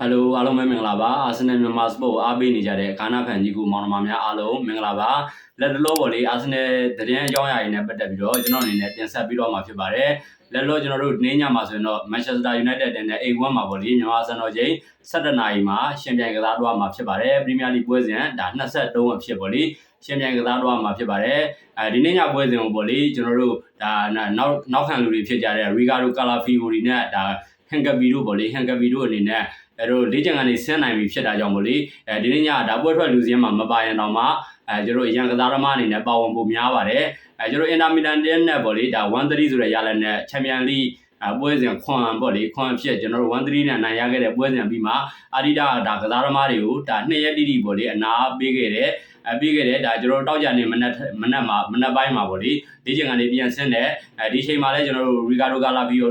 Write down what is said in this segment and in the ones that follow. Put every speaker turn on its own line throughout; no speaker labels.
Hello အားလုံးပဲမင်္ဂလာပါ Arsenal မြန်မာစပို့အားပေးနေကြတဲ့ကာနာဖန်ကြီးကူမောင်နှမများအားလုံးမင်္ဂလာပါလက်တလို့ပေါ့လေ Arsenal သတင်းအကြောင်းအရာတွေနဲ့ပတ်သက်ပြီးတော့ကျွန်တော်အနေနဲ့တင်ဆက်ပြီးတော့မှာဖြစ်ပါတယ်လက်လို့ကျွန်တော်တို့နေ့ညမှာဆိုရင်တော့ Manchester United နဲ့ A1 မှာပေါ့လေမြန်မာစံတော်ချိန်17နာရီမှာရှင်ပြိုင်ကစားတော့မှာဖြစ်ပါတယ် Premier League ပွဲစဉ်ဒါ23အဖြစ်ပေါ့လေရှင်ပြိုင်ကစားတော့မှာဖြစ်ပါတယ်ဒီနေ့ညပွဲစဉ်ကိုပေါ့လေကျွန်တော်တို့ဒါနောက်ခံလူတွေဖြစ်ကြတဲ့ Ricardo Calafiori နဲ့ဒါ Hangabi တို့ပေါ့လေ Hangabi တို့အနေနဲ့တို့လေးချင်ကနေဆင်းနိုင်ပြီဖြစ်တာကြောင့်မို့လေဒီနေ့ညဒါပွဲထွက်လူစင်းမှာမပါရင်တော့မှကျွန်တော်ရန်ကစားသမားအနေနဲ့ပါဝင်ဖို့များပါတယ်ကျွန်တော်အင်တာမီလန်နဲ့ပေါ့လေဒါ1-3ဆိုတဲ့ရလနဲ့ Champions League ပွဲစဉ်ခွန်ပေါ့လေခွန်ဖြစ်ကျွန်တော်တို့1-3နဲ့နိုင်ရခဲ့တဲ့ပွဲစဉ်ပြီးမှအာဒီတာဒါကစားသမားတွေကိုဒါ2ရက်တိတိပေါ့လေအနာပေးခဲ့တဲ့ပြီးခဲ့တဲ့ဒါကျွန်တော်တောက်ကြနေမနက်ပိုင်းမှာပေါ့လေဒီချိန်ကနေပြန်ဆင်းတဲ့ဒီချိန်မှာလည်းကျွန်တော်တို့ Ricardo Calafiori ရော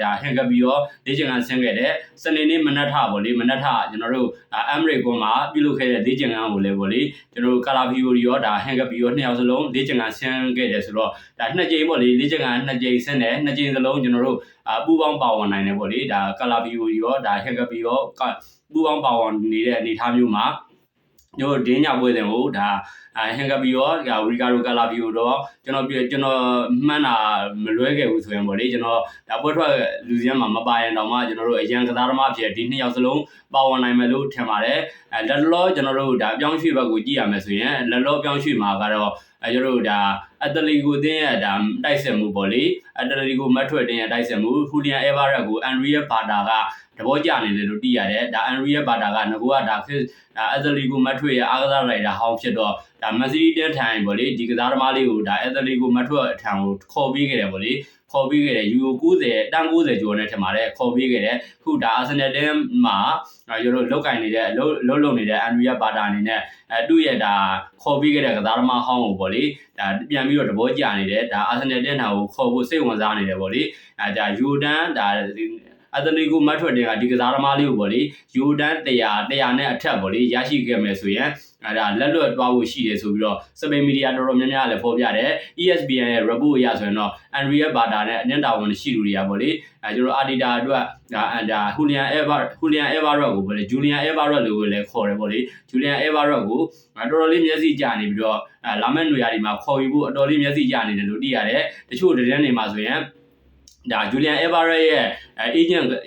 ဒါ Hangabi ရောဒီချိန်ကဆင်းခဲ့တဲ့စနေနေ့မနက်ထပေါ့လေမနက်ထကျွန်တော်တို့ Emirates ကွန်မှာပြုလုပ်ခဲ့တဲ့ဒီချိန်ကိုလည်းပေါ့လေကျွန်တော်တို့ Calafiori ရောဒါ Hangabi ရောနှစ်ယောက်စလုံးဒီချိန်ကဆင်းခဲ့တယ်ဆိုတော့ဒါနှစ်ကြိမ်ပေါ့လေဒီချိန်ကနှစ်ကြိမ်ဆင်းတယ်နှစ်ကြိမ်စလုံးကျွန်တော်တို့ပူပေါင်းပါဝင်နိုင်တယ်ပေါ့လေဒါ Calafiori ရောဒါ Hangabi ရောပူပေါင်းပါဝင်နေတဲ့အနေအထားမျိုးမှာညဒင်းညပွဲစဉ်ကိုဒါHangabi ရောဒါ Ricardo Calafiori တော့ကျွန်တော်မှန်းတာမလွဲခဲ့ဘူးဆိုရင်ပေါ့လေကျွန်တော်ဒါပွဲထွက်လူစင်းမှာမပါရင်တော့မှကျွန်တော်တို့အရန်ကစားသမားဖြစ်ဒီနှစ်ယောက်စလုံးပါဝင်နိုင်မယ်လို့ထင်ပါတယ်လက်လောကျွန်တော်တို့ဒါအပြောင်းရွှေ့ဘက်ကိုကြည့်ရမယ်ဆိုရင်လက်လောအပြောင်းရွှေ့မှာကတော့ကျွန်တော်တို့ဒါအက်တလီကိုတင်းရဲ့ဒါတိုက်စစ်မှုပေါ့လေအက်တလီကိုမတ်ထွက်တင်းရဲ့တိုက်စစ်မှုဟူလီယန်အေဗာရက်ကိုအန်ရီယက်ဘာတာကသဘောကျနေတယ်လို့သိရတယ်ဒါအန်ရီယက်ဘာတာကငကိုကဒါအက်တလီကိုမတ်ထွက်ရဲ့အားကစားရိုက်တာဟောင်းဖြစ်တော့ဒါမက်ဆီတင်းထိုင်ပေါ့လေဒီကစားသမားလေးကိုဒါအက်တလီကိုမတ်ထွက်အထံကိုခေါ်ပြီးခဲ့တယ်ပေါ့လေခေါ်ပြီးခဲ့တယ်ယူရို90တန်း90ကျော်နဲ့ထင်ပါတယ်ခေါ်ပြီးခဲ့တယ်ခုဒါအာဆင်နယ်တင်းမှာကျွန်တော်လောက်ကင်နေတဲ့လုံနေတဲ့အန်ရီယက်ဘာတာအနေနဲ့သူ့ရဲ့ဒါခေါ်ပြီးခဲ့တဲ့ကစားသမားဟောင်းကိုပေါ့လေဒါပြန်ပြီးတော့သဘောကျနေတယ်ဒါအာဆင်နယ်တင်းထာကိုခေါ်ဖို့စိတ်ဝင်စားနေတယ်ပေါ့လေဒါယူတန်းဒါအတလီကိုမတ်ထွက်တင်ကဒီကစားသမားလေးကိုပေါ့လေယူတန်း100နဲ့အထက်ပေါ့လေရရှိခဲ့မယ်ဆိုရင်ဒါလက်လွတ်သွားဖို့ရှိတယ်ဆိုပြီးတော့စပိန်မီဒီယာတော်တော်များများလည်းဖော်ပြတယ် ESPN ရဲ့ report အရဆိုရင်တော့ Andrea Bata နဲ့အနည်းတာဝန်ရှိလူတွေကပေါ့လေကျွန်တော် Adida အတွက်ဒါ Julian Everett ကိုပေါ့လေ Julian Everett လို့လည်းခေါ်တယ်ပေါ့လေ Julian Everett ကိုတော်တော်လေးမျက်စိကျနေပြီးတော့လာမယ့်နေရာဒီမှာခေါ်ယူဖို့အတော်လေးမျက်စိကျနေတယ်လို့သိရတယ်တချို့သတင်းတွေမှာဆိုရင်ဒါ Julian Everett ရဲ့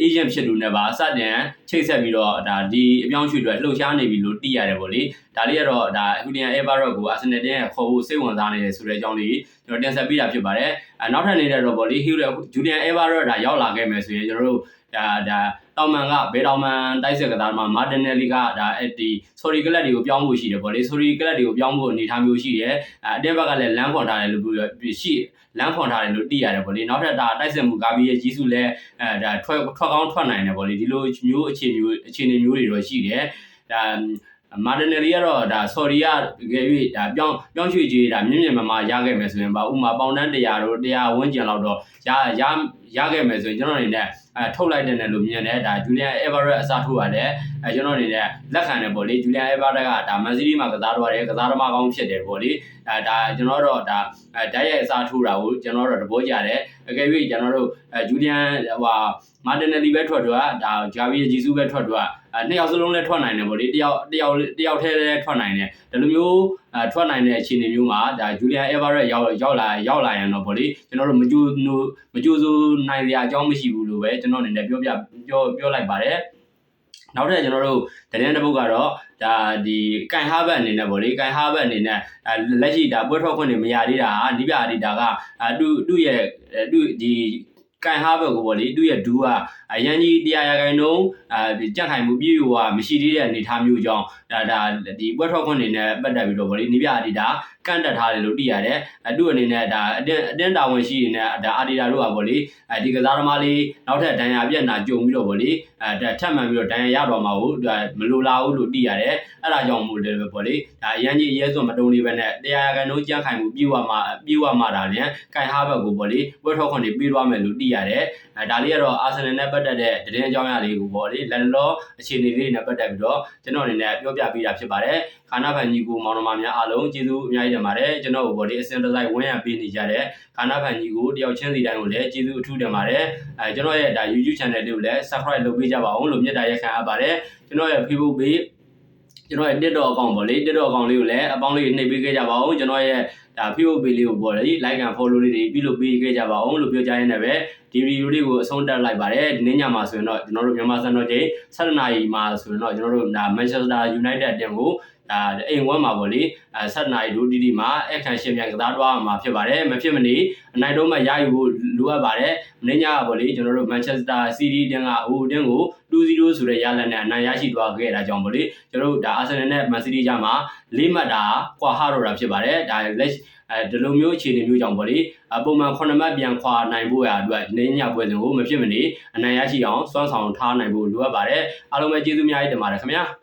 agent ဖြစ်သူနဲ့ပါစတင်ချိတ်ဆက်ပြီးတော့ဒါဒီအပြောင်းရွှေ့တွေလှုပ်ရှားနေပြီလို့သိရတယ်ပေါ့လေဒါလေးကတော့ဒါ Julian Everett ကို Arsenal တင်းရဲ့ခေါ်ဖို့စိတ်ဝင်စားနေတယ်ဆိုတဲ့အကြောင်းလေးကျွန်တော်တင်ဆက်ပေးတာဖြစ်ပါတယ်နောက်ထပ်နေတဲ့တော့ပေါ့လေ Julian Everett ဒါရောက်လာခဲ့မယ်ဆိုရင်ကျွန်တော်တို့ဒါတောင်မန်ကဘယ်တောင်မန်တိုက်စစ်ကစားမှာ Martinelli ကဒါဒီ sorry ကလပ်တွေကိုပြောင်းဖို့ရှိတယ်ပေါ့လေ sorry ကလပ်တွေကိုပြောင်းဖို့အနေထားမျိုးရှိတယ်အတင်းဘက်ကလည်းလမ်းခွန်ထားတယ်လို့ရှိလမ်းခွန်ထားတယ်လို့သိရတယ်ပေါ့လေနောက်ထပ်ဒါတိုက်စစ်မှုကာဘီရဲ့ကြီးစုလည်းဒါထွက်ကောင်းထွက်နိုင်တယ်ပေါ့လေဒီလိုမျိုးအခြေအနေမျိုးတွေတော့ရှိတယ်ဒါMartinelli ကတော့ဒါ sorry ကကြည့်ဒါပြောင်းရွှေ့ကြီးဒါမြင့်မာရခဲ့မယ်ဆိုရင်ပါဥမာပေါင်တန်း100တို့100ဝန်းကျင်လောက်တော့ရခဲ့မယ်ဆိုရင်ကျွန်တော်အနေနဲ့ထုတ်လိုက်တယ်လို့မြင်တယ်ဒါ Julian Everett အစားထိုးရတယ်ကျွန်တော်အနေနဲ့လက်ခံတယ်ပေါ့လေ Julian Everett ကဒါမန်စီးတီးမှာကစားတော့တယ်ကစားသမားကောင်းဖြစ်တယ်ပေါ့လေဒါကျွန်တော်တော့ဒါဓာတ်ရဲ့အစားထိုးတာကိုကျွန်တော်တော့သဘောကျတယ်အကယ်၍ကျွန်တော်တို့Julian Martinelli ပဲထွက်တော့ဒါ Javi Jesus ပဲထွက်တော့နှစ်ယောက်စလုံးလည်းထွက်နိုင်တယ်ပေါ့လေတယောက်ထဲလည်းထွက်နိုင်တယ်ဒီလိုမျိုးထွက်နိုင်တဲ့အခြေအနေမျိုးမှာဒါ Julian Everett ရောက်လာရင်တော့ပေါ့လေကျွန်တော်တို့မကြိုးစိုးနိုင်စရာအကြောင်းမရှိဘူးလို့ပဲကျွန်တော်အနေနဲ့ပြောလိုက်ပါတယ်နောက်ထပ်ကျွန်တော်တို့သတင်းတစ်ပုဒ်ကတော့ဒါဒီကန်ဟာဘတ်အနေနဲ့ပေါ့လေကန်ဟာဘတ်အနေနဲ့လက်ရှိဒါပွဲထွက်ခွင့်တွေမရသေးတာနိဗျာဒီတာကသူ့ရဲ့ဒီကန်ဟာဘတ်ကိုပေါ့လေသူ့ရဲ့ဒူးကအရန်ကြီး100%ကြက်ခိုင်မှုပြည့်ဝမရှိသေးတဲ့အနေအထားမျိုးကြောင့်ဒါဒီပွဲထွက်ခွင့်တွေနဲ့ပတ်သက်ပြီးတော့ပေါ့လေနိဗျာဒီတာကန့်တက်ထားတယ်လို့သိရတယ်သူ့အနေနဲ့ဒါအတင်းတာဝန်ရှိနေတဲ့ဒါအာဒီတာတို့ကပေါ့လေဒီကစားသမားလေးနောက်ထပ်ဒဏ်ရာပြက်နာကြုံပြီးတော့ပေါ့လေထပ်မှန်ပြီးတော့ဒဏ်ရာရတော့မှာကိုမလိုလားဘူးလို့သိရတယ်အဲ့ဒါကြောင့်မို့လို့ပေါ့လေဒါအရန်ကြီးရဲစွန်မတုံးလေးပဲနဲ့100%ကြက်ခိုင်မှုပြေးဝမှဒါလည်းကန်ဟာဘက်ကိုပေါ့လေပွဲထွက်ခွင့်တွေပြေးသွားမယ်လို့သိရ ရတယ်ဒါလေးကတော့အာဆင်နယ်နဲ့ပတ်သက်တဲ့သတင်းအကြောင်းအရာလေးကိုပေါ့လေလက်လောအခြေအနေလေးနဲ့ပတ်သက်ပြီးတော့ကျွန်တော်အနေနဲ့ပြောပြပေးတာဖြစ်ပါတယ်ခါနာဖန်ကြီးကိုမောင်နှမများအားလုံးကျေးဇူးအများကြီးတင်ပါတယ်ကျွန်တော်ကိုပေါ့လေအစင်တစိုက်ဝန်းရံပေးနေကြတဲ့ခါနာဖန်ကြီးကိုတယောက်ချင်းစီတိုင်းကိုလည်းကျေးဇူးအထူးတင်ပါတယ်ကျွန်တော်ရဲ့ဒါ YouTube channel လေးကိုလည်း subscribe လုပ်ပေးကြပါအောင်လို့မြတ်တာရက်ခံအပ်ပါတယ်ကျွန်တော်ရဲ့ Facebook page ကျွန်တော်ရဲ့ TikTok account ပေါ့လေ TikTok account လေးကိုလည်းအပေါင်းလေးနှိပ်ပေးခဲ့ကြပါအောင်ကျွန်တော်ရဲ့ဒါ Facebook page လေးကိုပေါ့လေ like and follow လေးတွေပြုလုပ်ပေးခဲ့ကြပါအောင်လို့ပြောကြရင်းနဲ့ပဲဒီဗီဒီယိုလေးကိုအဆုံးသတ်လိုက်ပါတယ်ဒီနေ့ညမှာဆိုရင်တော့ကျွန်တော်တို့မြန်မာစံတော်ချိန်7နာရီမှာဆိုရင်တော့ကျွန်တော်တို့ဒါ Manchester United အတင်းကိုဒါအိမ်ဝမ်းမှာပေါ့လေ7နာရီဒိုတီတီမှာအခန့်ရှင်ပြန်ကစားသွားမှာဖြစ်ပါတယ်မဖြစ်မနေအနိုင်တော့မှရယူဖို့လိုအပ်ပါတယ်မင်းညကပေါ့လေကျွန်တော်တို့ Manchester City တင်းကဟိုတင်းကို 2-0 ဆိုတဲ့ရလဒ်နဲ့အနိုင်ရရှိသွားခဲ့တာကြောင့်ပေါ့လေကျွန်တော်တို့ဒါ Arsenal နဲ့ Man City ကြားမှာ၄မှတ်တာကွာဟတော့တာဖြစ်ပါတယ်ဒါလက်ဒီလိုမျိုးအခြေအနေမျိုးကြောင့်ပေါ့လေပုံမှန်9မှတ်ပြန်ခွာနိုင်ဖို့ရအတွက်နေညပွဲစဉ်ကိုမဖြစ်မနေအနိုင်ရရှိအောင်စွမ်းဆောင်ထားနိုင်ဖို့လိုအပ်ပါတယ်အားလုံးပဲကျေးဇူးများကြီးတင်ပါတယ်ခင်ဗျာ